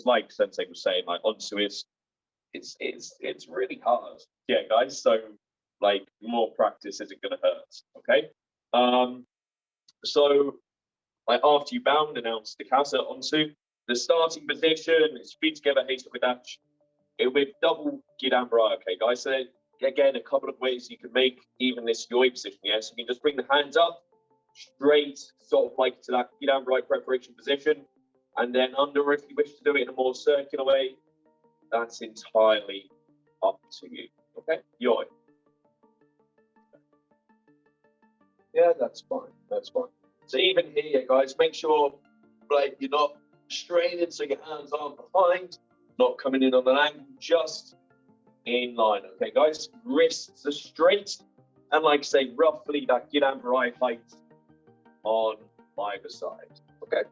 because like Sensei was saying, like Unsu is it's really hard. Yeah, guys. So like more practice isn't gonna hurt. Okay. So like after you bound, announce the kata Unsu. The starting position is feet together, Heishoku dash. With double Gidan-Barai, okay, guys. So again, a couple of ways you can make even this yoi position. Yeah, so you can just bring the hands up straight, sort of like to that Gidan-Barai preparation position, and then under, if you wish to do it in a more circular way, that's entirely up to you. Okay, yoi. Yeah, that's fine. That's fine. So even here, guys, make sure like you're not straining, so your hands aren't behind, not coming in on an angle, just in line. Okay, guys, wrists are straight, and like say, roughly that Gidan-Barai height on either side. Okay,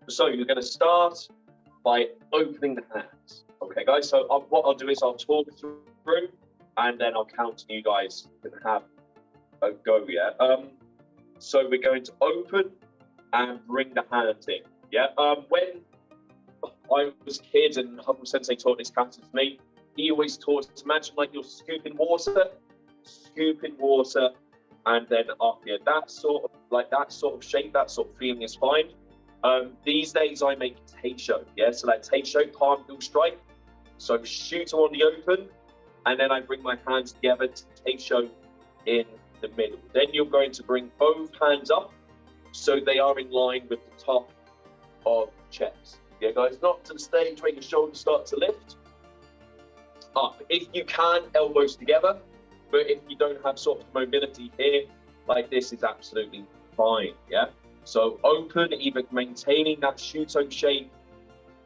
so you're going to start by opening the hands. Okay, guys. So what I'll do is I'll talk through, and then I'll count, and you guys can have a go. Yeah. So we're going to open and bring the hands in. Yeah. When I was a kid and Amos Sensei taught this kata to me, he always taught us, imagine like you're scooping water, and then up here. That sort of shape, that sort of feeling is fine. These days I make Teisho, yeah, so that Teisho, palm heel strike. So Shuto on the open, and then I bring my hands together to Teisho in the middle. Then you're going to bring both hands up so they are in line with the top of the chest. Yeah, guys, not to the stage where your shoulders start to lift. Up. If you can, elbows together, but if you don't have sort of mobility here, like this is absolutely fine, yeah? So open, either maintaining that Shuto shape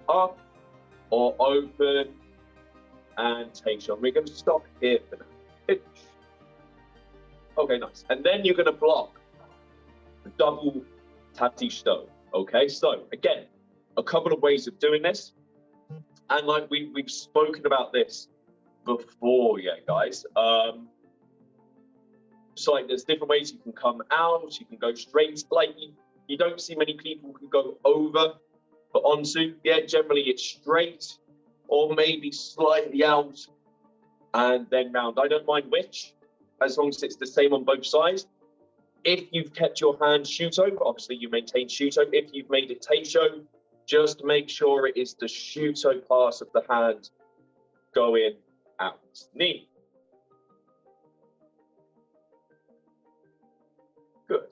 up, or open and take shot. We're going to stop here for now. Okay, nice. And then you're going to block the double tatishito. Okay, so again, a couple of ways of doing this. And like we've spoken about this before, yeah, guys. So like there's different ways you can come out, you can go straight. Like you don't see many people who go over for Unsu. Yeah, generally it's straight or maybe slightly out and then round. I don't mind which, as long as it's the same on both sides. If you've kept your hand Shuto, obviously you maintain Shuto. If you've made it Teisho, just make sure it is the Shuto part of the hand going out. Knee. Good.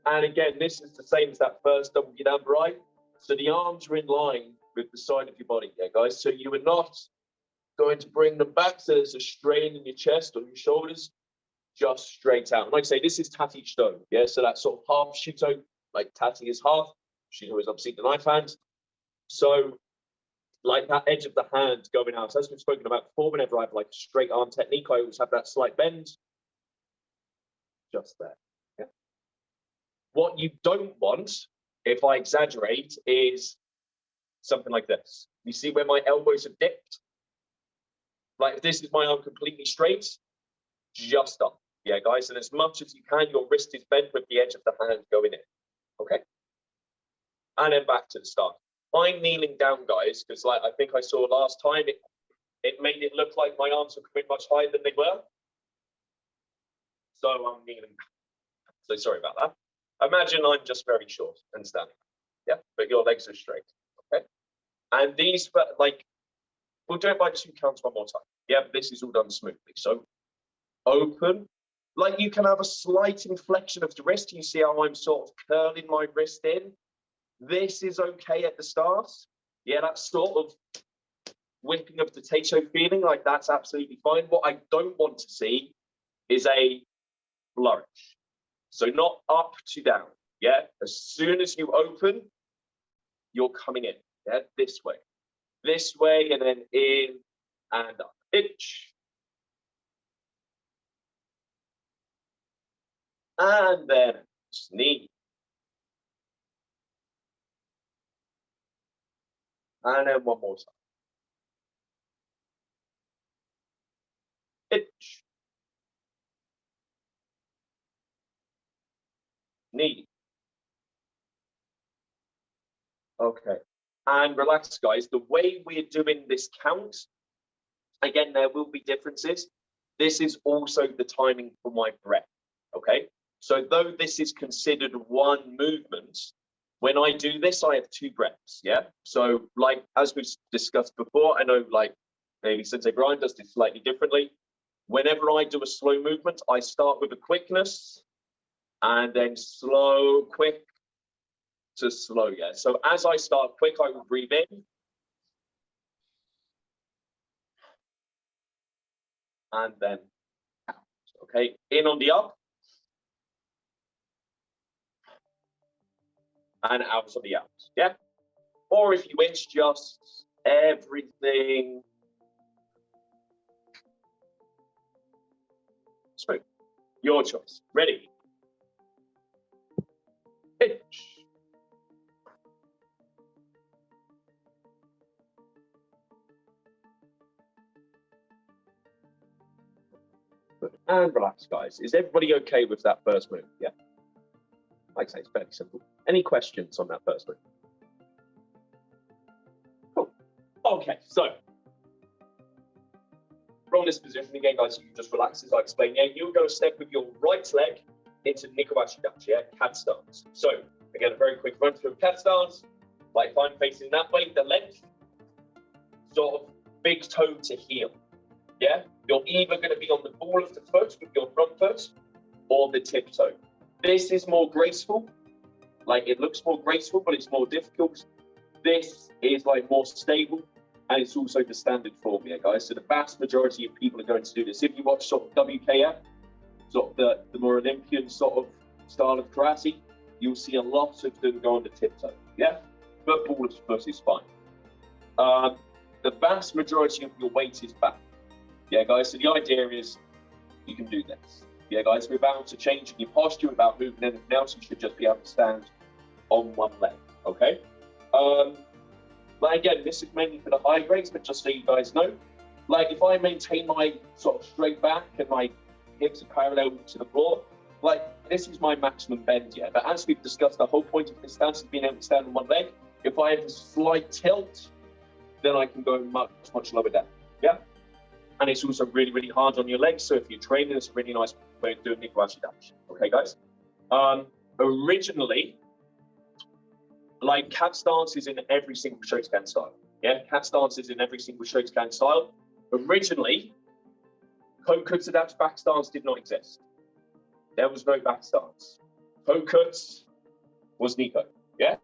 And again, this is the same as that first double Gidan-Barai. So the arms are in line with the side of your body, yeah, guys? So you are not going to bring them back so there's a strain in your chest or your shoulders, just straight out. And like I say, this is Tati Shito, yeah? So that sort of half Shuto, like Tati is half, Shuto is obviously the knife hand. So like that edge of the hand going out, as we've spoken about before, whenever I have like a straight arm technique, I always have that slight bend, just there. Yeah. What you don't want, if I exaggerate, is something like this. You see where my elbows have dipped? Like if this is my arm completely straight, just up. Yeah, guys, and as much as you can, your wrist is bent with the edge of the hand going in. Okay? And then back to the start. I'm kneeling down, guys, because like I think I saw last time, it made it look like my arms were coming much higher than they were. So I'm kneeling. So sorry about that. Imagine I'm just very short and standing. Yeah, but your legs are straight. Okay. And these, like, we'll do it by 2 counts one more time. Yeah, this is all done smoothly. So open. Like you can have a slight inflection of the wrist. You see how I'm sort of curling my wrist in? This is okay at the start. Yeah, that's sort of whipping of the Teisho feeling, like that's absolutely fine. What I don't want to see is a flourish. So not up to down. Yeah, as soon as you open, you're coming in. Yeah, this way, and then in and up. Itch. And then knee. And then one more time. Itch. Knee. Okay. And relax, guys. The way we're doing this count, again, there will be differences. This is also the timing for my breath, okay? So though this is considered one movement, when I do this, I have 2 breaths, yeah? So like, as we've discussed before, I know like maybe Sensei Brian does this slightly differently. Whenever I do a slow movement, I start with a quickness and then slow, quick to slow, yeah? So as I start quick, I will breathe in. And then out, okay? In on the up. And out on the out, yeah? Or if you wish, just everything smooth. Your choice. Ready? Pitch. And relax, guys. Is everybody okay with that first move? Yeah. Like I say, it's fairly simple. Any questions on that first move? Cool. Okay, so from this position again, guys, you can just relax as I explain. Yeah, you're going to step with your right leg into Nikawashi Dachi, yeah, cat stance. So again, a very quick run through cat stance. Like if I'm facing that way, the length, sort of big toe to heel. Yeah, you're either going to be on the ball of the foot with your front foot or the tip toe. This is more graceful, like it looks more graceful, but it's more difficult. This is like more stable, and it's also the standard form here, guys. So the vast majority of people are going to do this. If you watch sort of WKF, sort of the more Olympian sort of style of karate, you'll see a lot of them go on the tiptoe, yeah? But ball of the foot is fine. The vast majority of your weight is back. Yeah, guys, so the idea is you can do this. Yeah, guys, without changing your posture, without moving anything else, you should just be able to stand on one leg, okay? Like again, this is mainly for the high grades, but just so you guys know, like if I maintain my sort of straight back and my hips are parallel to the floor, like this is my maximum bend, yeah? But as we've discussed, the whole point of this stance is being able to stand on one leg. If I have a slight tilt, then I can go much, much lower down, yeah? And it's also really, really hard on your legs. So if you're training, it's a really nice way of doing Nikawashi Dachi. Okay, guys? Originally, like cat stance is in every single Shotokan style. Yeah, cat stance is in every single Shotokan style. Originally, Kokutsu Dachi back stance did not exist. There was no back stance. Kokutsu was Nikko, yeah?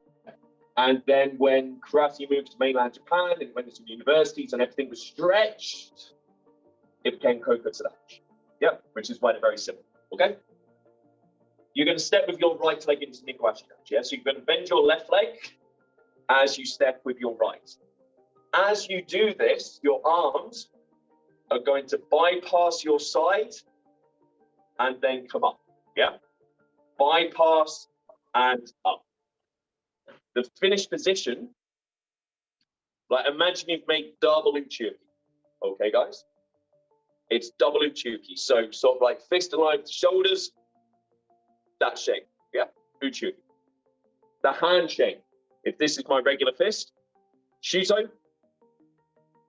And then when karate moved to mainland Japan and went into universities and everything was stretched, it became Kokutsu Dachi. Yeah, which is why they're very similar, okay? You're going to step with your right leg into Nikawashi Dachi, yeah? So you're going to bend your left leg as you step with your right. As you do this, your arms are going to bypass your side and then come up, yeah? Bypass and up. The finished position, like imagine you've made double Uchuki, okay, guys? It's double Uchuki, so sort of like fist aligned with the shoulders, that shape, yeah, Uchuki. The hand shape, if this is my regular fist, Shito,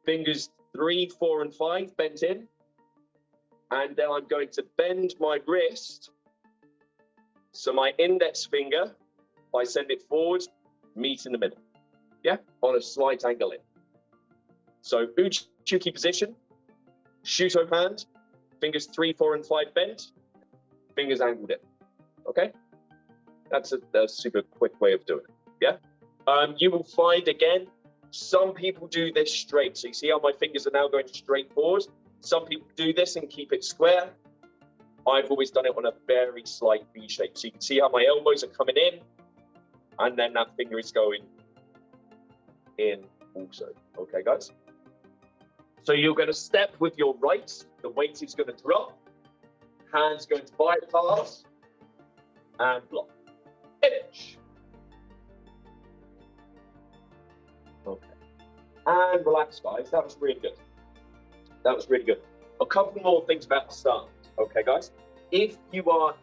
fingers 3, 4, and 5 bent in, and then I'm going to bend my wrist, so my index finger, if I send it forward, meet in the middle, yeah, on a slight angle in. So Uchuki position, Shuto hand, fingers 3, 4, and 5 bent, fingers angled in, okay? That's a super quick way of doing it, yeah? You will find, again, some people do this straight. So you see how my fingers are now going straight forward? Some people do this and keep it square. I've always done it on a very slight V shape. So you can see how my elbows are coming in, and then that finger is going in also, okay, guys? So you're going to step with your right, the weight is going to drop, hands going to bypass, and block. Finish. Okay. And relax, guys. That was really good. That was really good. A couple more things about the start, okay, guys? If you are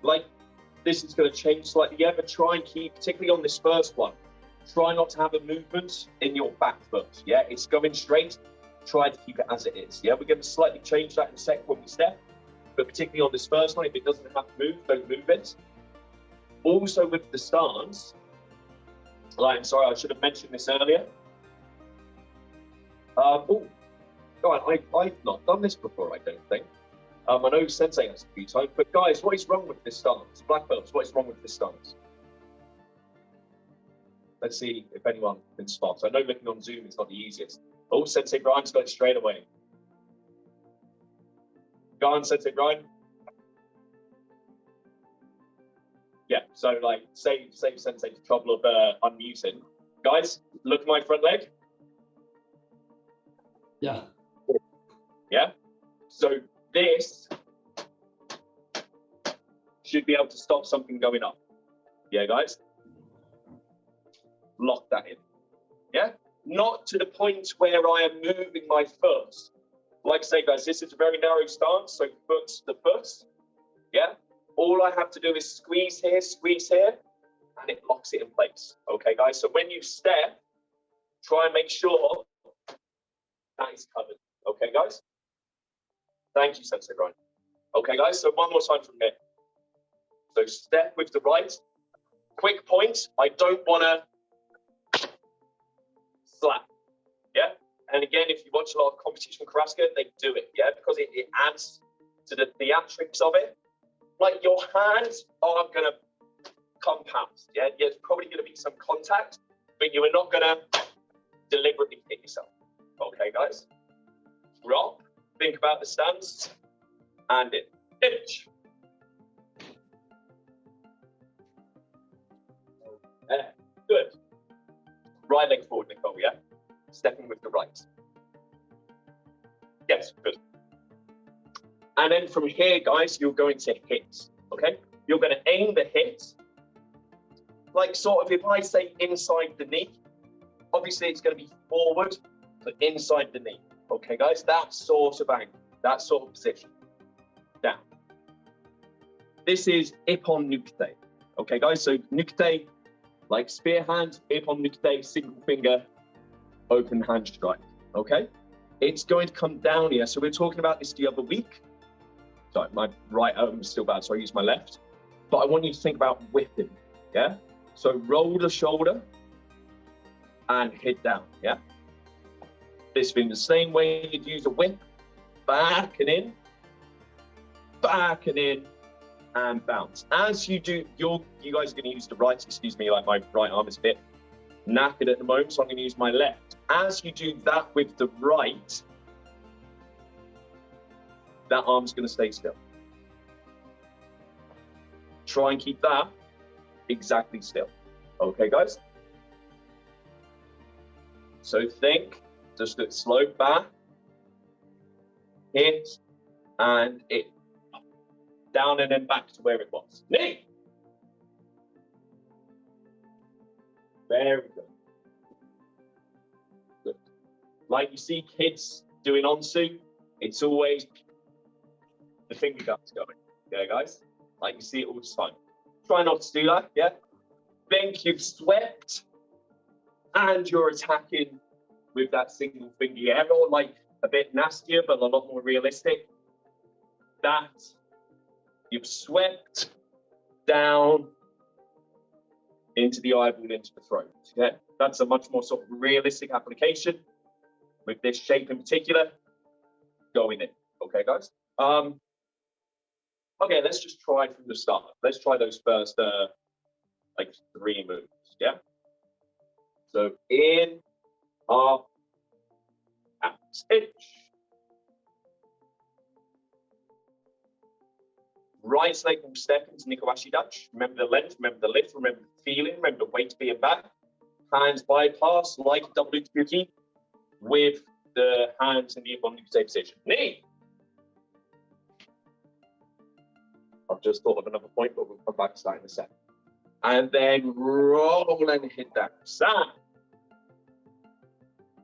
like, this is going to change slightly, yeah, but try and keep, particularly on this first one, Try not to have a movement in your back foot. Yeah, it's going straight. Try to keep it as it is. Yeah, we're going to slightly change that in a sec when we step. But particularly on this first one, if it doesn't have to move, don't move it. Also with the stance, I'm sorry, I should have mentioned this earlier. Oh, God, I've not done this before, I don't think. I know Sensei has a few times, but guys, what is wrong with this stance? Black belts, what is wrong with this stance? Let's see if anyone can spot. I know looking on Zoom is not the easiest. Oh, Sensei Brian's got it straight away. Go on, Sensei Brian. Yeah, so like, save Sensei the trouble of unmuting. Guys, look at my front leg. Yeah. Yeah. So this should be able to stop something going up. Yeah, guys. Lock that in. Yeah. Not to the point where I am moving my foot. Like I say, guys, this is a very narrow stance, so foot to foot. Yeah. All I have to do is squeeze here, and it locks it in place. Okay, guys. So when you step, try and make sure that is covered. Okay, guys. Thank you, Sensei Brian. Okay, guys. So one more time from here. So step with the right. Quick point. I don't want to slap. Yeah. And again, if you watch a lot of competition karateka, they do it. Yeah, because it adds to the theatrics of it. Like your hands are gonna come past. Yeah, there's probably gonna be some contact, but you are not gonna deliberately hit yourself. Okay, guys. Drop. Think about the stance, and it pitch. Okay, good. Right leg forward, Nicole. Yeah, stepping with the right. Yes, good. And then from here, guys, you're going to hit. Okay, you're going to aim the hit. Like sort of, if I say inside the knee, obviously it's going to be forward, but inside the knee. Okay, guys, that sort of angle, that sort of position. Now, this is ippon-nukite. Okay, guys, so nukite, like spear hand, ippon-nukite, single finger, open hand strike. Okay, it's going to come down here. So we were talking about this the other week. Sorry, my right arm is still bad, so I use my left. But I want you to think about whipping. Yeah, so roll the shoulder and hit down. Yeah. This being the same way you'd use a whip, back and in, and bounce. As you do, you guys are going to use the right, excuse me, like my right arm is a bit knackered at the moment, so I'm going to use my left. As you do that with the right, that arm's going to stay still. Try and keep that exactly still. Okay, guys? So think. Just do it slow, back, hit, and it. Down and then back to where it was. Knee. Very good. Good. Like you see kids doing Unsu, it's always the finger guts going. Yeah, guys? Like you see it all the time. Try not to do that, yeah? Think you've swept and you're attacking with that single finger. Yeah, or like a bit nastier, but a lot more realistic. That you've swept down into the eyeball, into the throat. Yeah, that's a much more sort of realistic application with this shape in particular going in. Okay, guys. Okay, let's just try from the start. Let's try those first like 3 moves. Yeah. So in, up, out, hitch. Right leg will step into Nikawashi Dutch. Remember the length, remember the lift, remember the feeling, remember the weight being back. Hands bypass like double uchi with the hands in the ippon-nukite position. Knee. I've just thought of another point, but we'll come back to that in a second. And then roll and hit that. Sand.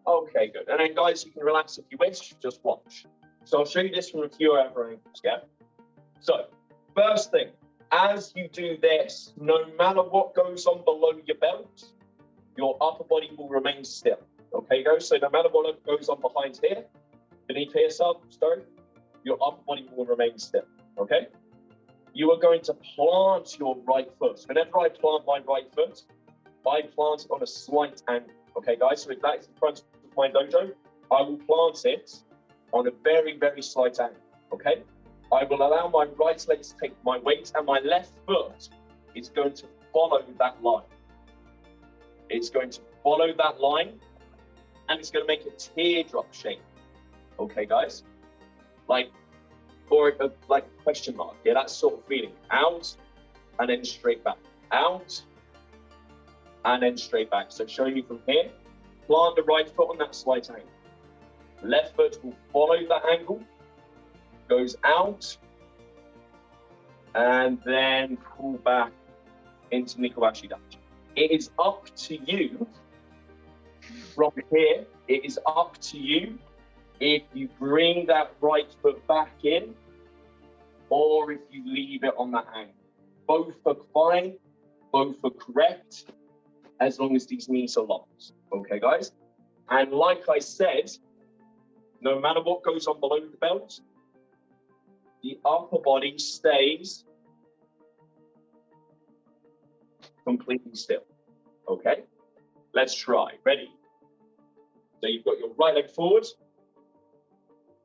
Okay, good. And then guys, you can relax if you wish, just watch. So I'll show you this from a few other angles, yeah? So, first thing, as you do this, no matter what goes on below your belt, your upper body will remain still. Okay, guys? So no matter what goes on behind here, beneath here, sorry, your upper body will remain still. Okay? You are going to plant your right foot. Whenever I plant my right foot, I plant it on a slight angle. Okay, guys? So if that is in front of my dojo, I will plant it on a very, very slight angle. Okay? I will allow my right leg to take my weight, and my left foot is going to follow that line. It's going to follow that line, and it's going to make a teardrop shape. Okay, guys? Like a question mark. Yeah, that sort of feeling. Out, and then straight back. Out, and then straight back. So showing you from here, plant the right foot on that slight angle. Left foot will follow that angle, goes out, and then pull back into Nikobashi Dachi. It is up to you from here. It is up to you if you bring that right foot back in or if you leave it on that angle. Both are fine, both are correct, as long as these knees are locked. Okay, guys? And like I said, no matter what goes on below the belt, the upper body stays completely still. Okay? Let's try. Ready? So you've got your right leg forward,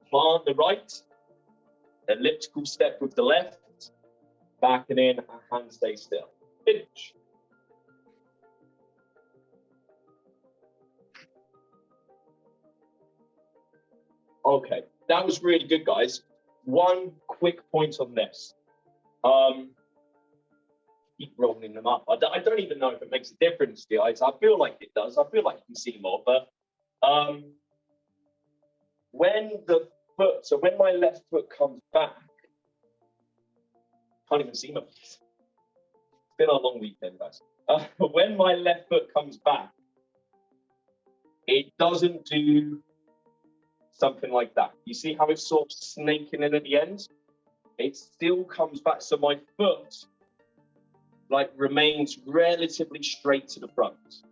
plant the right, elliptical step with the left, back and in, and hand stay still. Finish. Okay, that was really good, guys. One quick point on this. Keep rolling them up. I don't even know if it makes a difference, guys. I feel like it does. I feel like you can see more, but when my left foot comes back, can't even see my face. It's been a long weekend, guys. When my left foot comes back, it doesn't do something like that. You see how it's sort of snaking in at the end? It still comes back. So my foot remains relatively straight to the front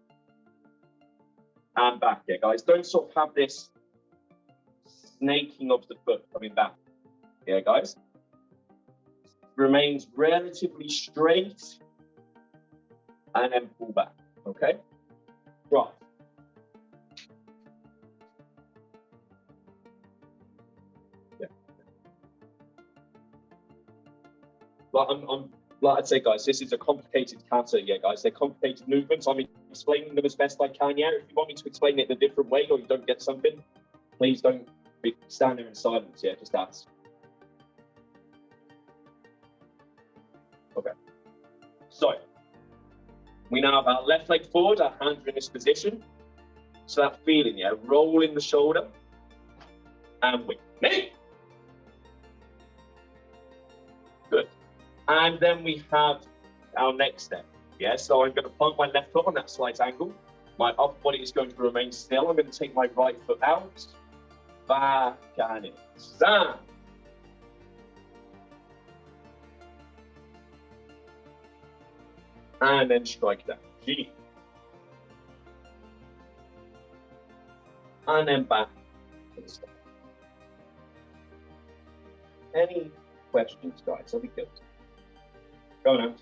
and back here, guys. Don't sort of have this snaking of the foot coming back. Yeah, guys. Remains relatively straight and then pull back. Okay? Right. Yeah. Like I'd say, guys, this is a complicated kata, yeah, guys. They're complicated movements. I'm explaining them as best I can, yeah. If you want me to explain it in a different way or you don't get something, please don't stand there in silence, yeah, just ask. Okay. So, we now have our left leg forward, our hands are in this position. So that feeling, yeah, rolling the shoulder and wing. Knee. Good. And then we have our next step. Yeah, so I'm going to plant my left foot on that slight angle. My upper body is going to remain still. I'm going to take my right foot out. Back and in. Stand. And then strike down. G. And then back to the step. Any questions, guys? I'll be good. Go on, Amos.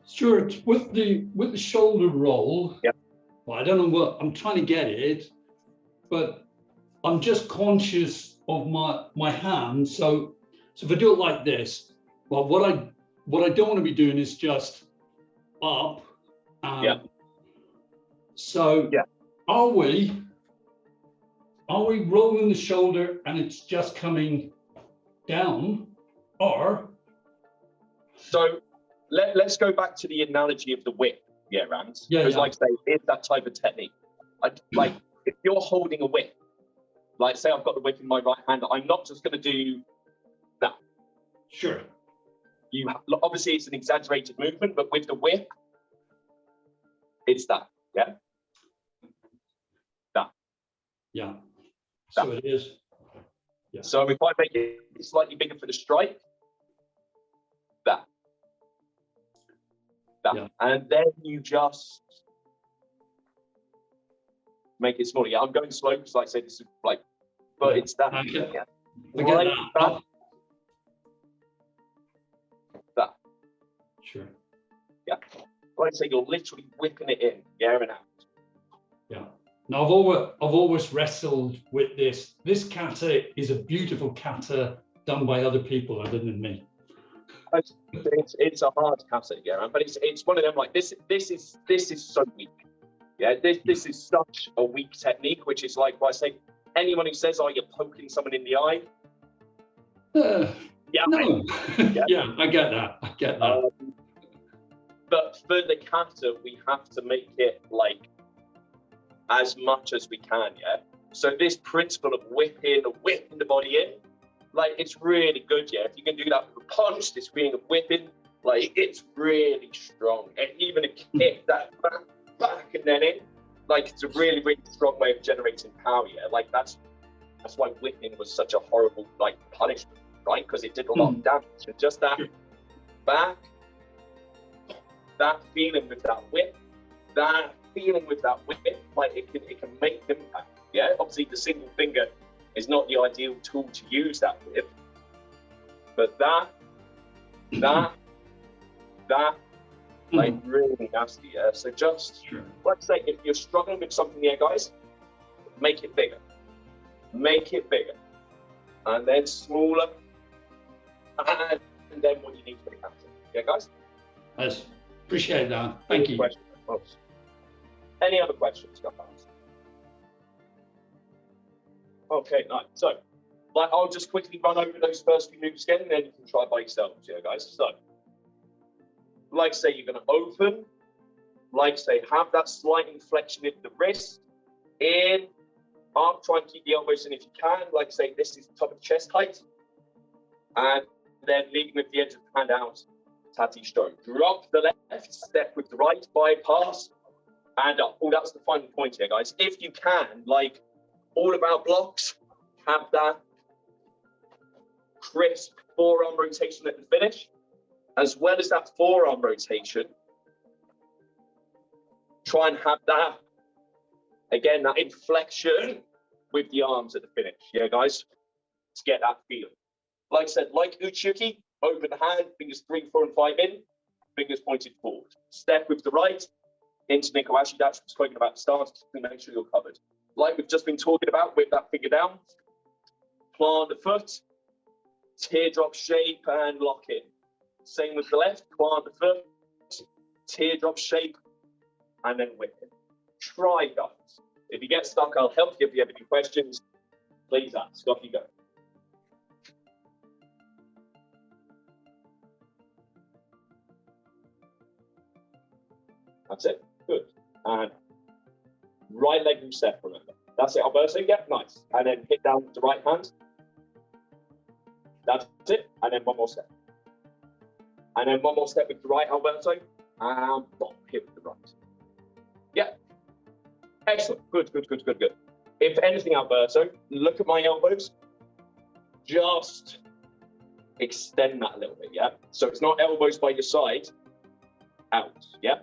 Stuart, with the shoulder roll, yep. Well, I don't know what I'm trying to get it, but I'm just conscious of my hand. So if I do it like this, well, what I don't want to be doing is just up. Yeah. So yeah. Are we rolling the shoulder and it's just coming down, or? So let's go back to the analogy of the whip, yeah, Rams. Yeah, because yeah. like I say, it's that type of technique. Like if you're holding a whip, like say I've got the whip in my right hand, I'm not just going to do that. Sure. Obviously it's an exaggerated movement, but with the whip, it's that, yeah? That. Yeah. So that. it is. Yeah. So if I make it slightly bigger for the strike, that. That. Yeah. And then you just make it smaller. Yeah, I'm going slow because, like I said, this is like, but it's that. I get Yeah. that. That. That. Sure. Yeah. Like I say, you're literally whipping it in, yeah, and out. Yeah. Now I've always wrestled with this. This kata is a beautiful kata done by other people other than me. It's a hard kata, yeah, but it's one of them like this is so weak. Yeah, this is such a weak technique, which is like I say, anyone who says, "Oh, you're poking someone in the eye," yeah, no, yeah. yeah, I get that. I get that. But for the kata, we have to make it like as much as we can, yeah. So this principle of whipping the body in, like it's really good, yeah. If you can do that with a punch, this feeling of whipping, like it's really strong. And even a kick that back and then in, like it's a really, really strong way of generating power, yeah. Like that's why whipping was such a horrible like punishment, right? Because it did a lot of damage. And just that back, that feeling with that whip, like it can make impact. Yeah, obviously the single finger is not the ideal tool to use that with, but that, like really nasty. Yeah. So just like I say, if you're struggling with something here, guys, make it bigger, and then smaller, and then what you need for the counter. Yeah, guys. Yes, appreciate that. Thank you. Any other questions, guys? Okay, nice. So, like, I'll just quickly run over those first few moves again, and then you can try by yourselves, yeah, guys. So, like, say you're going to open, like, say, have that slight inflection in the wrist, in, up, try and keep the elbows in if you can. Like, say, this is top of chest height, and then leading with the edge of the hand out, Tati stroke. Drop the left, step with the right, bypass, and up. Oh, that's the final point here, guys. If you can, like, all of our blocks have that crisp forearm rotation at the finish, as well as that forearm rotation. Try and have that, again, that inflection with the arms at the finish. Yeah, guys, to get that feeling. Like I said, like Uchuki, open the hand, fingers 3, 4, and 5 in, fingers pointed forward. Step with the right into Nikowashi dash. We've spoken about the stance to make sure you're covered. Like we've just been talking about, whip that finger down, plant the foot, teardrop shape, and lock in. Same with the left, plant the foot, teardrop shape, and then whip it. Try, guys. If you get stuck, I'll help you. If you have any questions, please ask. Off you go. That's it. Good. And right leg reset, remember. That's it, Alberto. Yeah, nice. And then hit down with the right hand. That's it. And then one more step. And then one more step with the right, Alberto. And bop, hit with the right. Yeah. Excellent. Good. If anything, Alberto, look at my elbows. Just extend that a little bit, yeah? So it's not elbows by your side. Out, yeah?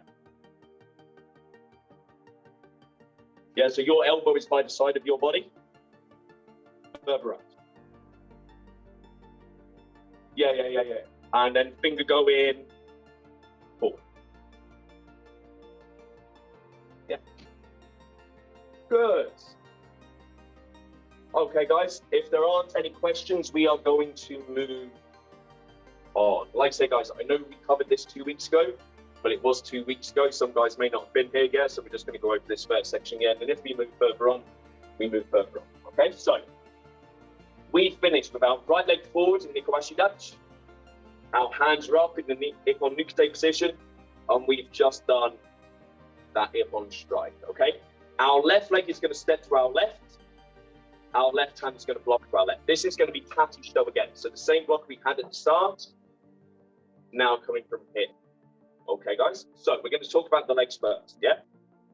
Yeah, so your elbow is by the side of your body. Further out. Yeah. And then finger go in. Forward. Yeah. Good. Okay, guys, if there aren't any questions, we are going to move on. Like I say, guys, I know we covered this 2 weeks ago, but it was 2 weeks ago. Some guys may not have been here yet, so we're just going to go over this first section again. And if we move further on, we move further on. Okay, so we finished with our right leg forward in Nikowashi dash. Our hands are up in the ippon-nukite position, and we've just done that ippon strike. Okay, our left leg is going to step to our left. Our left hand is going to block to our left. This is going to be Tati Shito again. So the same block we had at the start, now coming from here. Okay, guys, so we're going to talk about the legs first, yeah?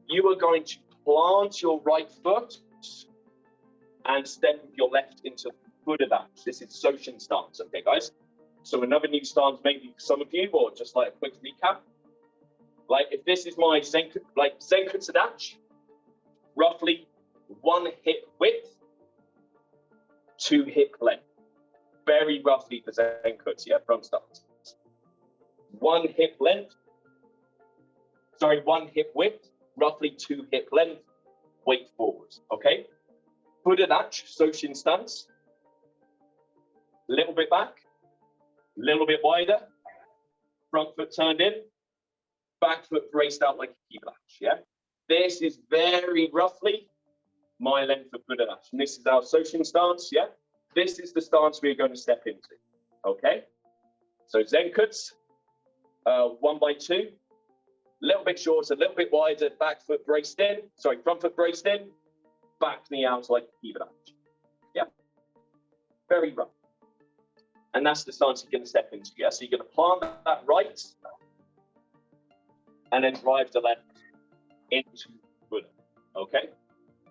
You are going to plant your right foot and step with your left into Buddha dash. This is Soshin stance, okay, guys? So another new stance maybe for some of you, or just like a quick recap. Like if this is my Zenkutsu dash, roughly 1 hip width, 2 hip length. Very roughly for Zenkutsu, yeah, from start. 1 hip width, roughly 2 hip length, weight forward, okay? Buddha dash, Soshin stance. Little bit back, little bit wider, front foot turned in, back foot braced out like a key dash, yeah? This is very roughly my length of Buddha dash. And this is our Soshin stance, yeah? This is the stance we're going to step into, okay? So Zenkutsu, 1 by 2, a little bit shorter, a little bit wider, back foot braced in, front foot braced in, back knee out like a key dash, yeah? Very rough. And that's the stance you're going to step into, yeah? So you're going to plant that right, and then drive the left into Buddha, okay?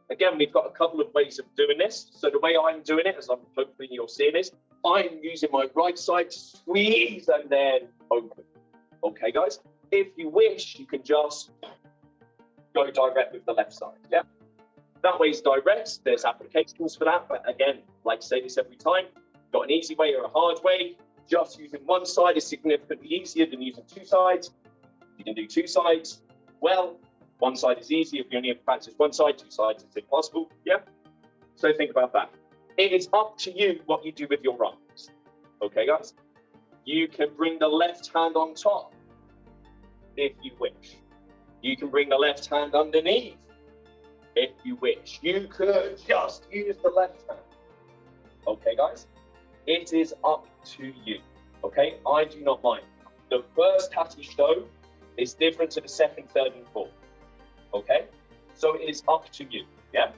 Again, we've got a couple of ways of doing this. So the way I'm doing it, as I'm hoping you're seeing this, I'm using my right side to squeeze and then open. Okay, guys? If you wish, you can just go direct with the left side, yeah? That way is direct. There's applications for that. But again, like I say this every time, got an easy way or a hard way. Just using one side is significantly easier than using 2 sides. You can do 2 sides well. One side is easy. If you only have practice one side, 2 sides, it's impossible. Yeah. So think about that. It is up to you what you do with your arms. Okay, guys? You can bring the left hand on top if you wish. You can bring the left hand underneath if you wish. You could just use the left hand. Okay, guys? It is up to you. Okay? I do not mind. The first tachi shito is different to the second, third, and fourth. Okay, so it is up to you, yeah?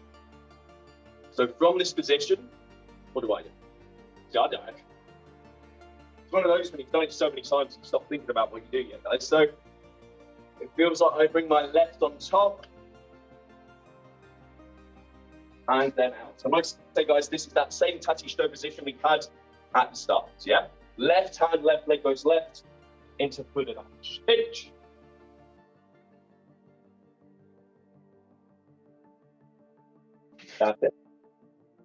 So from this position, what do I do? It's one of those when you've done it so many times, you stop thinking about what you do yet, guys. So it feels like I bring my left on top and then out. So I might say, guys, this is that same tachi shito position we had at the start, yeah? Left hand, left leg goes left into Buddha dash. Pinch. That's it.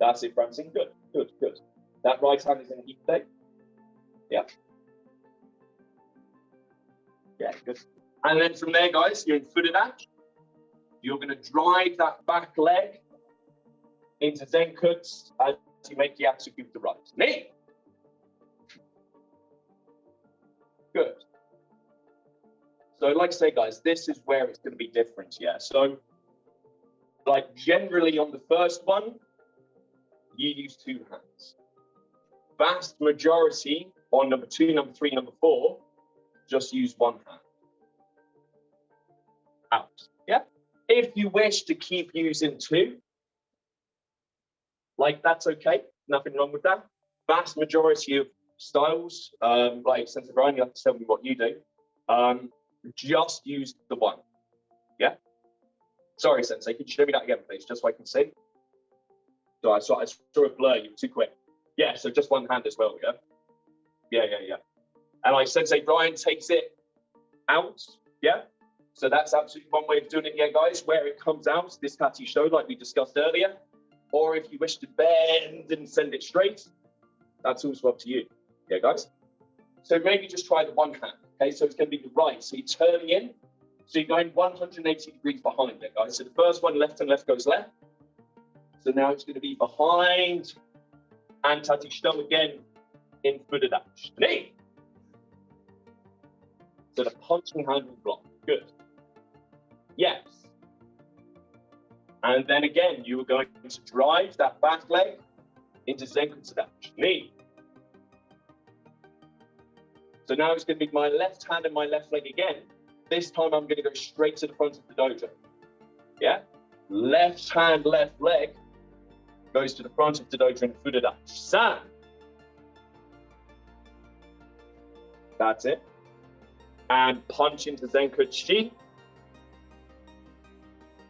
That's it, Francine. Good, good, good. That right hand is in ippon. Yeah. Yeah, good. And then from there, guys, you're in Buddha dash. You're going to drive that back leg into Zenkutsu as you make the Atsuki with the right knee. Good. So like I say, guys, this is where it's going to be different, yeah? So like generally on the first one, you use 2 hands. Vast majority on number 2, number 3, number 4, just use 1 hand. Out, yeah? If you wish to keep using 2, like that's okay, nothing wrong with that. Vast majority of styles, like Sensei Brian, you have to tell me what you do, just use the 1, yeah? Sorry, Sensei, could you show me that again, please, just so I can see? So I saw a blur, you were too quick. Yeah, so just 1 hand as well, yeah? Yeah. And like Sensei Brian takes it out, yeah? So that's absolutely one way of doing it, yeah, guys, where it comes out, this tachi shito, like we discussed earlier. Or if you wish to bend and send it straight, that's also up to you, yeah, guys? So maybe just try the 1 hand, okay? So it's going to be the right, so you're turning in. So you're going 180 degrees behind it, guys. So the first one, left and left goes left. So now it's going to be behind and tachi shito again in Buddha dash. Knee. So the punching hand will block. Good. Yes. And then again, you are going to drive that back leg into Zenkutsu dash. Knee. So now it's going to be my left hand and my left leg again. This time I'm going to go straight to the front of the dojo. Yeah? Left hand, left leg goes to the front of the dojo in Buddha dash. San. That's it. And punch into Zenkutsu.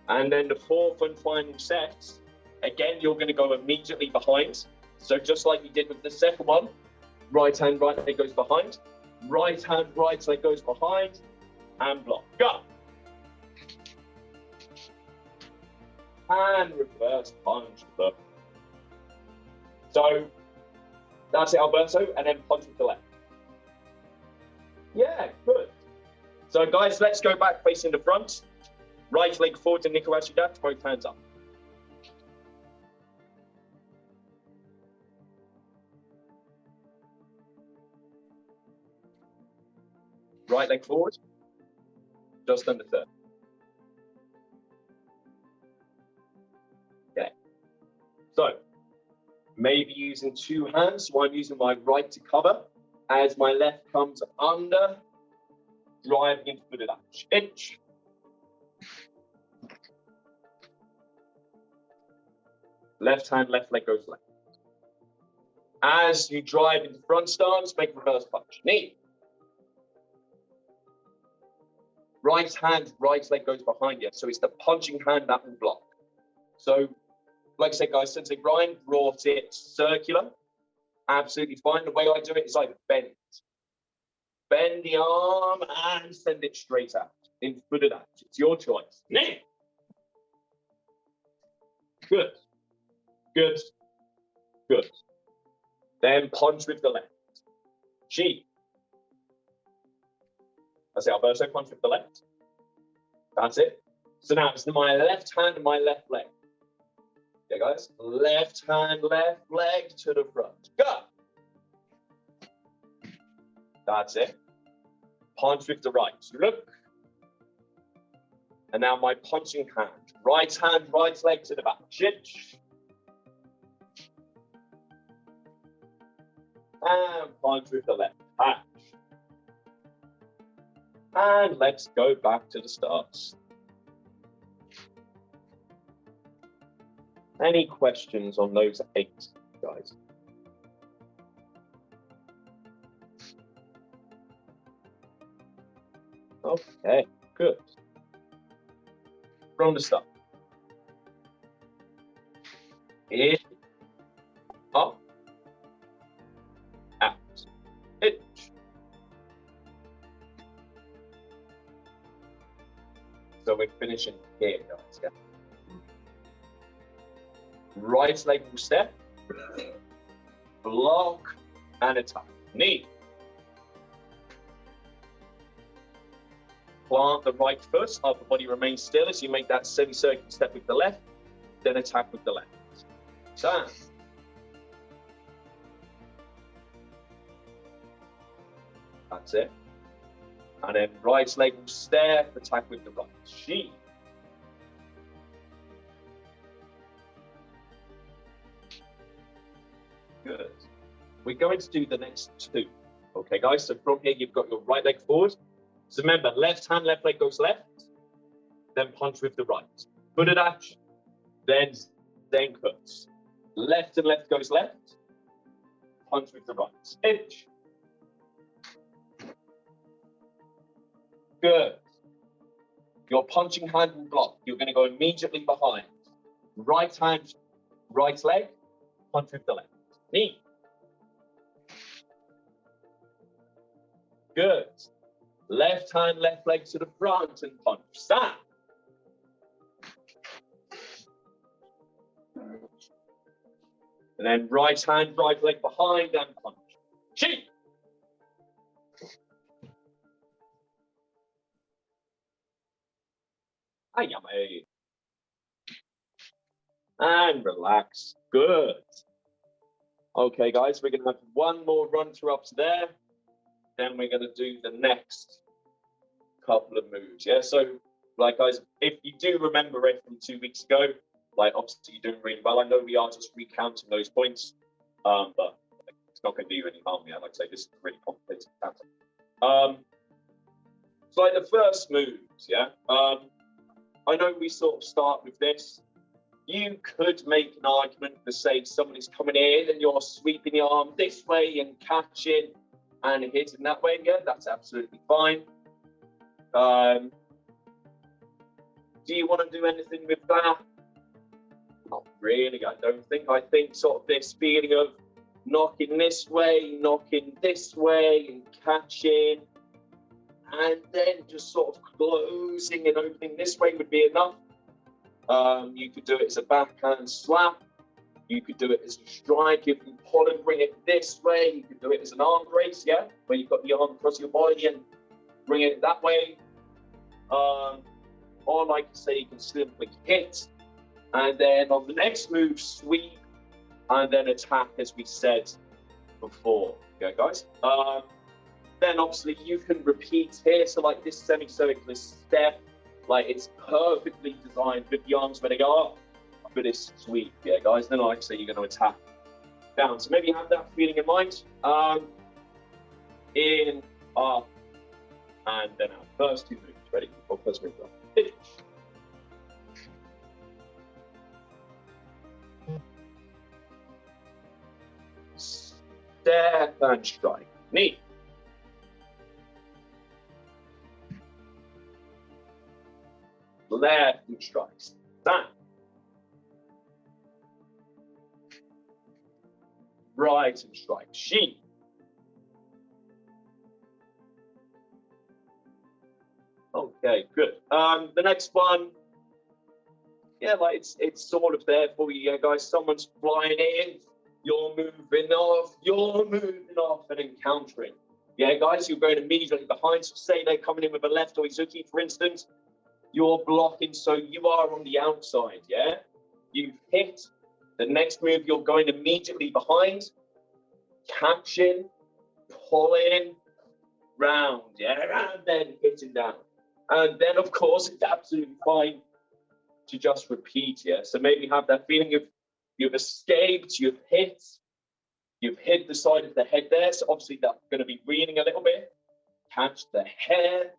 And then the 4th and final set, again, you're going to go immediately behind. So just like you did with the second one, right hand, right leg goes behind. Right hand, right leg goes behind. and block. Go. And reverse punch. Look. So that's it, Alberto, and then punch with the left. Yeah, good. So guys, let's go back facing the front. Right leg forward to Nikuashi dash, both hands up. Right leg forward, just under 30. Okay. So, maybe using two hands, so I'm using my right to cover. As my left comes under, driving into the dash. Inch. Left hand, left leg goes left. As you drive into front stance, make a reverse punch. Knee. Right hand, right leg goes behind you. So it's the punching hand that will block. So, like I said, guys, Sensei Brian brought it circular. Absolutely fine. The way I do it is I bend. Bend the arm and send it straight out. In foot of that. It's your choice. Knee. Good. Good. Good. Then punch with the left. Chi. That's it, Alberto, punch with the left. That's it. So now it's my left hand and my left leg. Okay, guys? Left hand, left leg to the front. Go! That's it. Punch with the right. Look. And now my punching hand. Right hand, right leg to the back. Shit. And punch with the left. Hatch. And let's go back to the starts. Any questions on those 8, guys? Okay, good. From the start. In, up, out, hitch. So we're finishing here, guys. Yeah. Right leg will step, block, and attack. Knee. Plant the right foot, upper body remains still as you make that semicircular step with the left, then attack with the left. Stand. That's it. And then right leg will step, attack with the right. She. Good. We're going to do the next 2. Okay, guys, so from here, you've got your right leg forward. So remember, left hand, left leg goes left, then punch with the right. Foot dash, then cuts. Left and left goes left, punch with the right. Inch. Good. Your punching hand will block. You're going to go immediately behind. Right hand, right leg, punch with the left. Knee. Good. Left hand, left leg to the front and punch. Stand. And then right hand, right leg behind and punch. Chi. Ayame. And relax. Good. Okay, guys, we're going to have one more run through up to there. Then we're going to do the next couple of moves. Yeah, so, like, guys, if you do remember it from 2 weeks ago, like, obviously you're doing really well. I know we are just recounting those points, but it's not going to do you any harm. Yeah, like I say, this is a really complicated counter. So, like, the first moves, yeah, I know we sort of start with this. You could make an argument to say someone is coming in and you're sweeping the arm this way and catching and hitting that way. Yeah, that's absolutely fine. Do you want to do anything with that? Not really, I don't think. I think sort of this feeling of knocking this way, knocking this way, and catching, and then just sort of closing and opening this way would be enough. You could do it as a backhand slap. You could do it as a strike. If you pull and bring it this way, you could do it as an arm brace, yeah, where you've got the arm across your body and bring it that way. Or like you say, you can simply hit, and then on the next move, sweep, and then attack, as we said before. Okay, guys. Then obviously you can repeat here. So like this semicircular step, like it's perfectly designed with the arms where they go up for this sweep. Yeah, guys. Then like I say, you're going to attack down. So maybe have that feeling in mind. In, up, and then out. First two moves. Ready? Or first move. Finish. Step and strike. Knee. Left and strikes. Stand. Right and strike. Sheep. Okay, good. The next one, yeah, like it's sort of there for you, yeah, guys. Someone's flying in, you're moving off and encountering. Yeah, guys, you're going immediately behind. So say they're coming in with a left oizuki, for instance, you're blocking, so you are on the outside, yeah? You've hit. The next move, you're going immediately behind, catching, pulling, round, yeah, and then hitting down. And then, of course, it's absolutely fine to just repeat, yeah? So maybe have that feeling of you've escaped, you've hit the side of the head there. So obviously that's going to be reading a little bit. Catch the hair,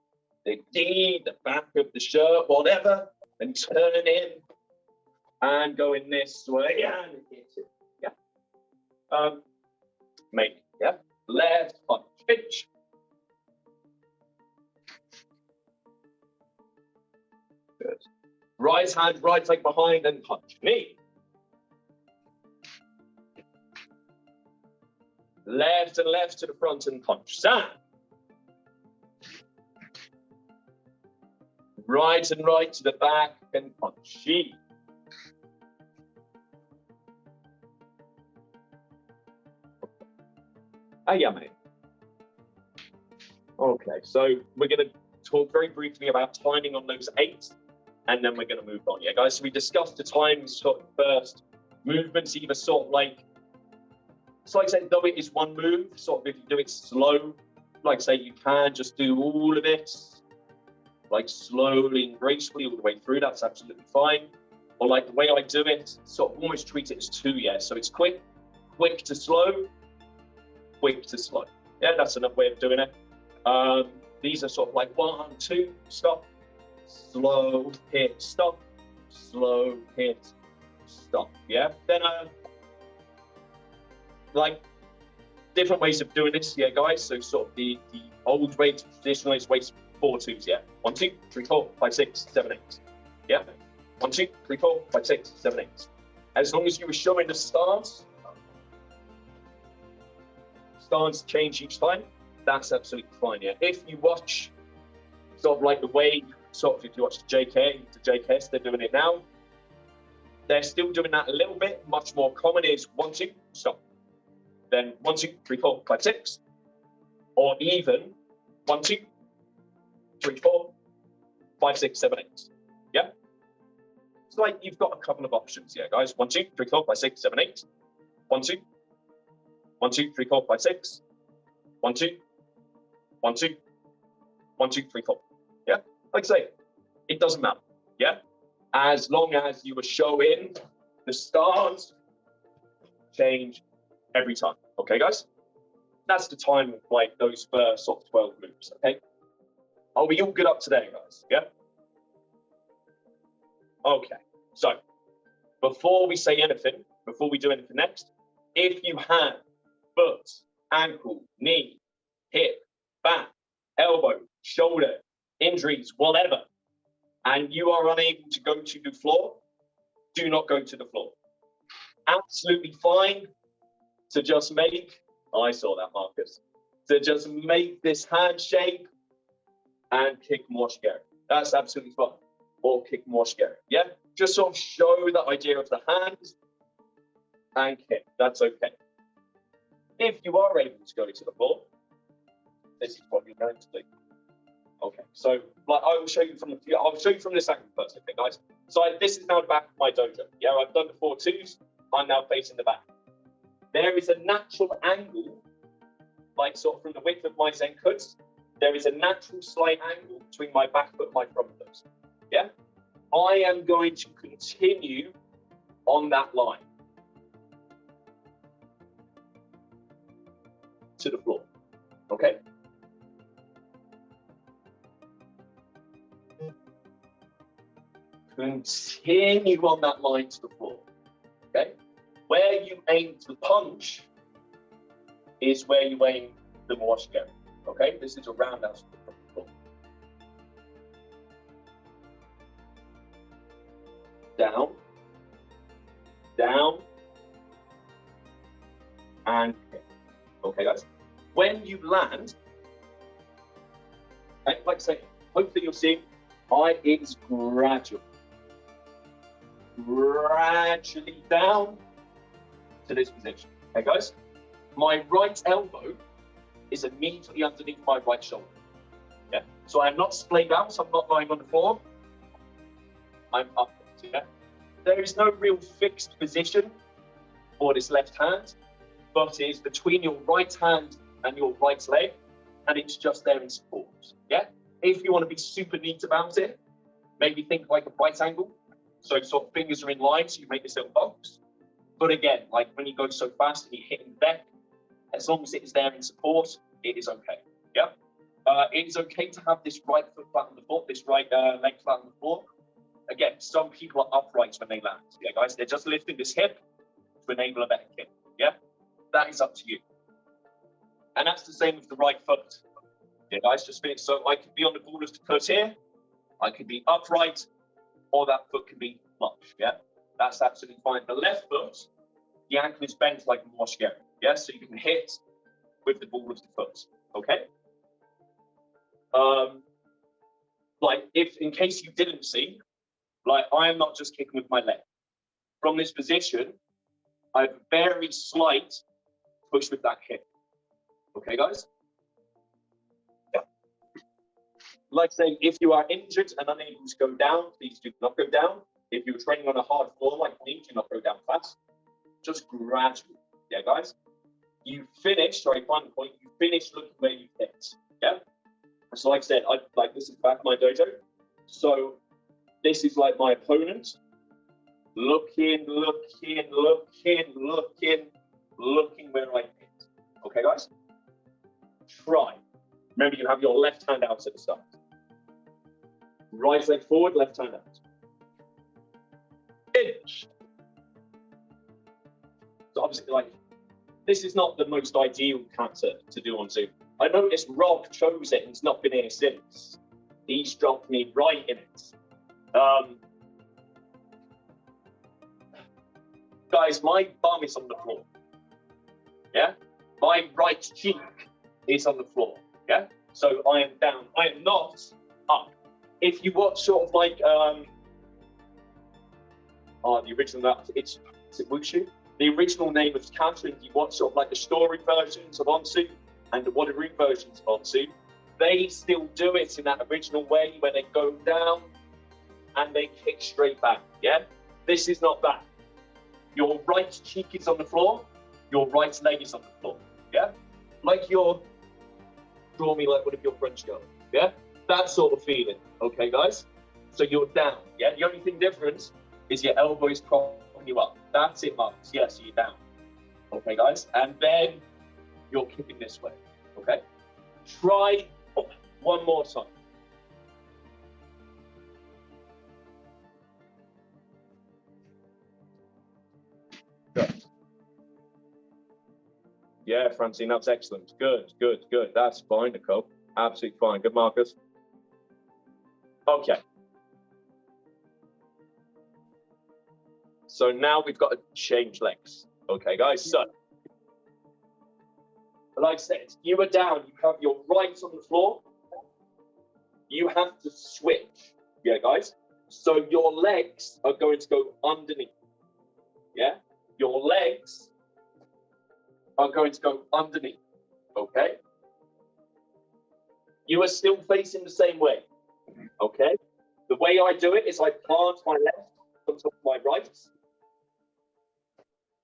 the gi, the back of the shirt, whatever, and turn in and go in this way and hit it, yeah? Make, yeah? Left punch, pitch. Good. Right hand, right leg behind and punch. Knee. Left and left to the front and punch. Stand. Right and right to the back and punch. She. Ayame. Okay, so we're going to talk very briefly about timing on those 8, and then we're going to move on. Yeah, guys, so we discussed the times sort of first movements, either sort of like, so like I said, though it is one move, sort of if you do it slow, like say you can just do all of it, like slowly and gracefully all the way through, that's absolutely fine. Or like the way I do it, sort of almost treat it as 2, yeah, so it's quick to slow, quick to slow. Yeah, that's another way of doing it. These are sort of like 1, 2, stop, slow, hit, stop, slow, hit, stop. Yeah. Then like different ways of doing this, yeah, guys. So sort of the old way, traditional is ways 4 2s, yeah. 1 2 3 4 5 6 7 8. Yeah. 1 2 3 4 5 6 7 8. As long as you were showing the stance change each time, that's absolutely fine, yeah. If you watch sort of like the way, sort of if you watch the JKS, they're doing it now. They're still doing that a little bit. Much more common is 1 2 stop. Then 1 2 3 4 5 6. Or even 1 2 3 4 5 6 7 8. Yeah. So like you've got a couple of options, yeah, guys. 1 2 3 4 5 6 7 8. 1 2 1 2 3 4 5 6. 1 2 1 2 1 2 3 4. Yeah, like I say, it doesn't matter. Yeah, as long as you were showing the stance change every time. Okay, guys, that's the time of like those first sort of 12 moves. Okay, are we all good up today, guys? Yeah. Okay, so before we say anything, before we do anything next, if you have foot, ankle, knee, hip, back, elbow, shoulder, injuries, whatever, and you are unable to go to the floor, do not go to the floor. Absolutely fine to just make, I saw that, Marcus, to just make this handshake and kick more scary. That's absolutely fine. Or kick more scary. Yeah? Just sort of show the idea of the hands and kick. That's okay. If you are able to go to the floor, this is what you're going to do. Okay, so like I'll show you from this angle first, okay, guys. So this is now the back of my dojo. Yeah, I've done the 4-2s. I'm now facing the back. There is a natural angle, like sort of from the width of my zenkuts. There is a natural slight angle between my back foot and my front foot. Yeah, I am going to continue on that line to the floor. Okay. Continue on that line to the floor. Okay. Where you aim to punch is where you aim the more scary. Okay. This is a roundhouse from the floor. Down, down, and kick. Okay, guys. When you land, like I say, hopefully you'll see, it is gradually down to this position. Okay, guys? My right elbow is immediately underneath my right shoulder. Yeah. So I'm not splayed out, so I'm not lying on the floor. I'm up. Yeah. There is no real fixed position for this left hand, but it is between your right hand and your right leg, and it's just there in support. Yeah. If you want to be super neat about it, maybe think like a right angle. So sort of fingers are in line, so you make this little box. But again, like when you go so fast and you hit the deck, as long as it is there in support, it is okay. Yeah. It is okay to have this right foot flat on the floor, this right leg flat on the floor. Again, some people are upright when they land. Yeah, guys, they're just lifting this hip to enable a better kick. Yeah, that is up to you. And that's the same with the right foot. Yeah, guys, just finish. So I could be on the ball of the foot here. I could be upright, or that foot can be flush. Yeah, that's absolutely fine. The left foot, the ankle is bent like a more scary. Yeah, so you can hit with the ball of the foot. Okay. Like if, in case you didn't see, like I am not just kicking with my leg. From this position, I have a very slight push with that kick. Okay, guys? Yeah. Like saying, if you are injured and unable to go down, please do not go down. If you're training on a hard floor like me, do not go down fast. Just gradually. Yeah, guys? You finish, sorry, final point, you finish looking where you hit. Yeah? So like I said, this is the back of my dojo. So this is like my opponent. Looking where I hit. Okay, guys? Try. Remember, you have your left hand out at the start. Right leg forward, left hand out. Finish. So obviously, like, this is not the most ideal kata to do on Zoom. I noticed Rob chose it and he's not been here since. He's dropped me right in it. Guys, my bum is on the floor. Yeah? My right cheek is on the floor. Yeah? So I am down. I am not up. If you watch sort of like the original, is it Wushu? The original name of kata, if you watch sort of like the story versions of Unsu and the Wadaru versions of Unsu, they still do it in that original way where they go down and they kick straight back. Yeah? This is not that. Your right cheek is on the floor, your right leg is on the floor. Yeah? Like draw me like one of your French girls. Yeah? That sort of feeling. Okay, guys? So you're down. Yeah? The only thing different is your elbow is propping you up. That's it, Marcus. Yeah, so you're down. Okay, guys? And then you're kicking this way. Okay? Try one more time. Good. Yeah, Francine, that's excellent. Good. That's fine, Nicole. Absolutely fine. Good, Marcus. Okay. So now we've got to change legs. Okay, guys. So, like I said, you are down. You have your right on the floor. you have to switch. Yeah, guys? So your legs are going to go underneath. Yeah? Your legs are going to go underneath. Okay? You are still facing the same way. Okay? The way I do it is I plant my left on top of my right,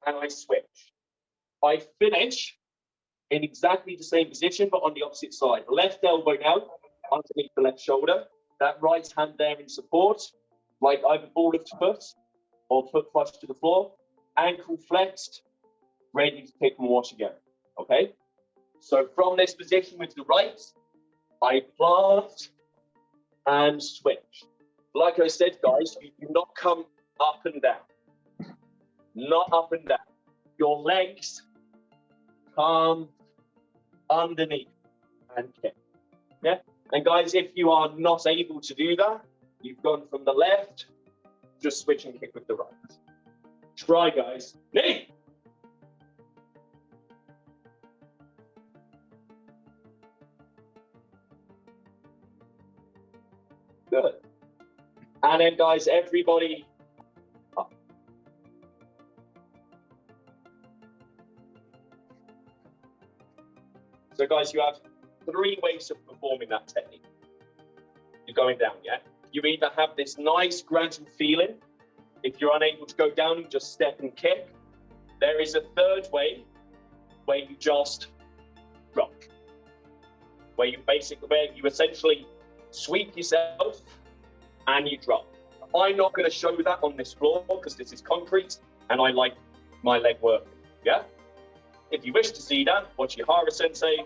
and I switch. I finish in exactly the same position, but on the opposite side. Left elbow now, underneath the left shoulder. That right hand there in support, like either ball of foot or foot flush to the floor. Ankle flexed, ready to kick and watch again. Okay? So from this position with the right, I plant and switch. Like I said, guys, you do not come up and down. Not up and down. Your legs come underneath and kick. Yeah? And guys, if you are not able to do that, you've gone from the left, just switch and kick with the right. Try, guys. Knee! Good. And then, guys, everybody up. So, guys, you have 3 ways of performing that technique. You're going down, yeah? You either have this nice gradual feeling. If you're unable to go down, you just step and kick. There is a 3rd way where you just drop. Where you essentially sweep yourself and you drop. I'm not going to show that on this floor because this is concrete and I like my leg work. Yeah? If you wish to see that, watch Amos Sensei.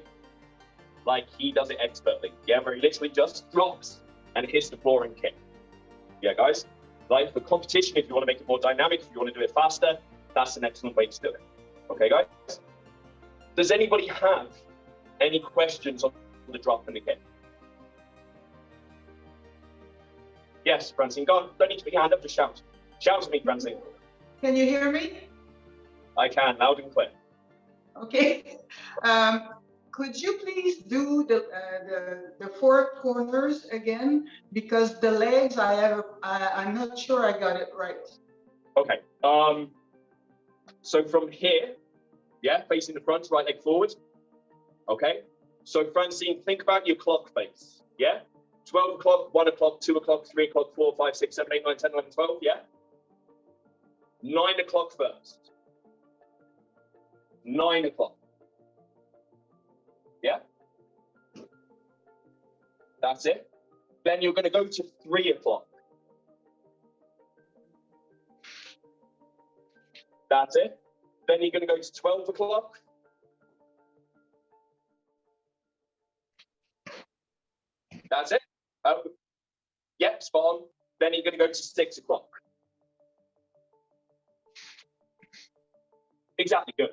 Like he does it expertly. Yeah, where he literally just drops and hits the floor and kick. Yeah, guys? Like for competition, if you want to make it more dynamic, if you want to do it faster, that's an excellent way to do it. Okay, guys? Does anybody have any questions on the drop and the kick? Yes, Francine, go on. Don't need to put your hand up, just shout. Shout at me, Francine. Can you hear me? I can, loud and clear. Okay. Could you please do the 4 corners again? Because the legs, I'm not sure I got it right. Okay. So from here, yeah, facing the front, right leg forward. Okay. So Francine, think about your clock face. Yeah. 12 o'clock, 1 o'clock, 2 o'clock, 3 o'clock, 4, 5, 6, 7, 8, 9, 10, 11, 12. Yeah. 9 o'clock first. 9 o'clock. Yeah. That's it. Then you're going to go to 3 o'clock. That's it. Then you're going to go to 12 o'clock. That's it. Yep, spot on. Then you're going to go to 6 o'clock. Exactly, good.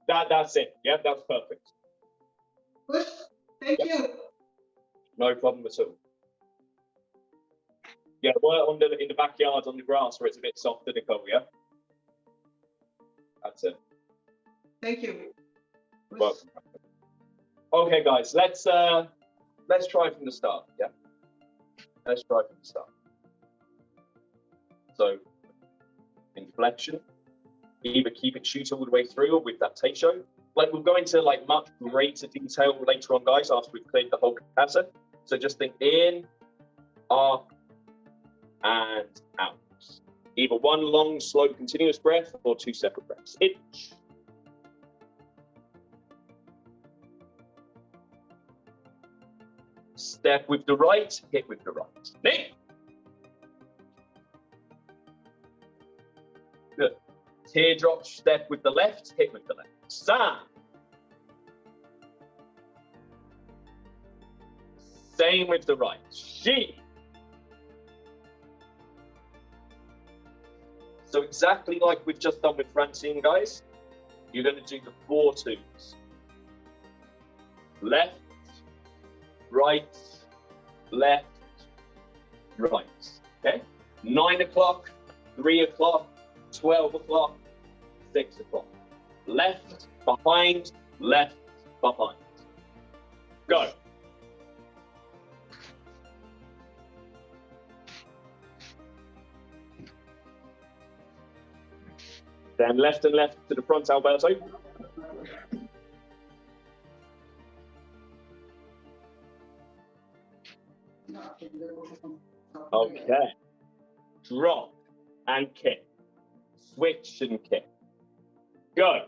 That's it. Yeah, that's perfect. Good. Thank you. No problem at all. Yeah, work in the backyard on the grass where it's a bit softer to cover, yeah? That's it. Thank you. Welcome. Okay, guys, let's try from the start, yeah? Let's try from the start. So, inflection. Either keep it shoot all the way through or with that Seisho. Like we'll go into like much greater detail later on, guys, after we've cleared the whole kata. So just think in, up, and out. Either one long, slow, continuous breath or 2 separate breaths. Itch. Step with the right, hit with the right. Knee. Good. Teardrop step with the left, hit with the left. San. Same with the right. Shi. So exactly like we've just done with Francine, guys, you're going to do the 4 twos. Left, right, left, right. Okay? 9 o'clock, 3 o'clock, 12 o'clock, 6 o'clock. Left, behind, left, behind. Go. Then left and left to the front, Alberto. Okay. Drop and kick. Switch and kick. Go.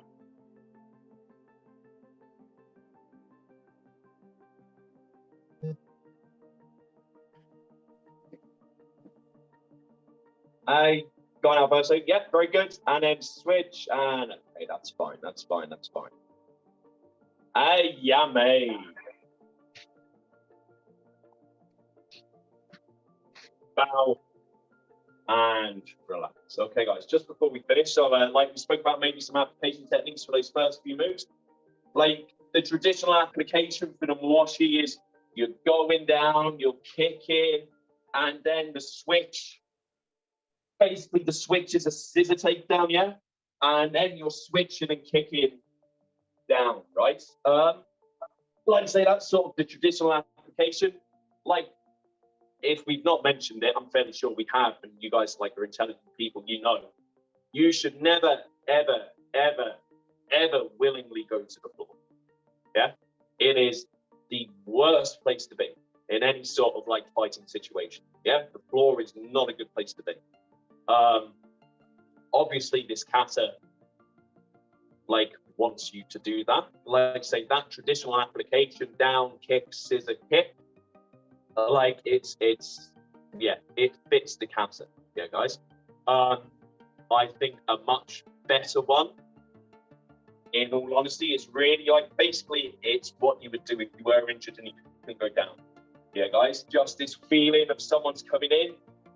Go on, Alberto. Yep, very good. And then switch and okay, that's fine. That's fine. That's fine. Yummy. Bow and relax. Okay, guys, just before we finish, so like we spoke about maybe some application techniques for those first few moves. Like the traditional application for the Mwashi is you're going down, you're kicking, and then the switch. Basically, the switch is a scissor takedown, yeah? And then you're switching and kicking down, right? Like I say, that's sort of the traditional application. Like, if we've not mentioned it, I'm fairly sure we have, and you guys like are intelligent people, you know. You should never, ever, ever, ever willingly go to the floor. Yeah? It is the worst place to be in any sort of like fighting situation. Yeah? The floor is not a good place to be. Obviously this kata like wants you to do that. Like say that traditional application, down kick, scissor kick, like it's yeah, it fits the kata. Yeah, guys. I think a much better one, in all honesty, is really like basically it's what you would do if you were injured and you couldn't go down. Yeah, guys, just this feeling of someone's coming in,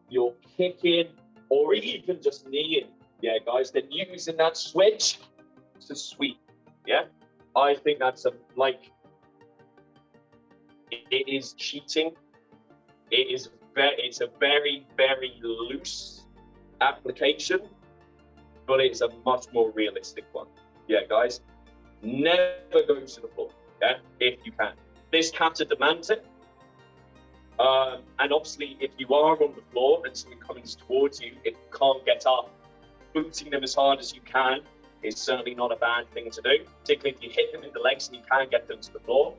you're kicking, or even just kneeing. Yeah, guys, then using that switch to sweep. Yeah, I think that's it is cheating. It's a very, very loose application, but it's a much more realistic one. Yeah, guys, never go to the floor. Yeah, if you can. This kata demands it. And obviously, if you are on the floor and someone comes towards you, if you can't get up, booting them as hard as you can is certainly not a bad thing to do. Particularly if you hit them in the legs and you can get them to the floor,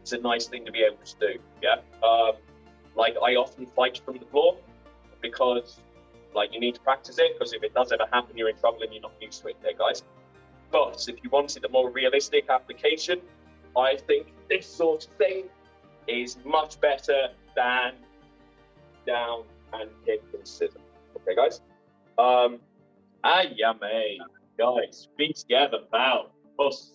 it's a nice thing to be able to do. Yeah. Like I often fight from the floor because, like, you need to practice it. Because if it does ever happen, you're in trouble and you're not used to it, there, guys. But if you wanted a more realistic application, I think this sort of thing is much better than down and kick and scissor. Okay, guys? Ayame. Guys, feet together, bow. Us.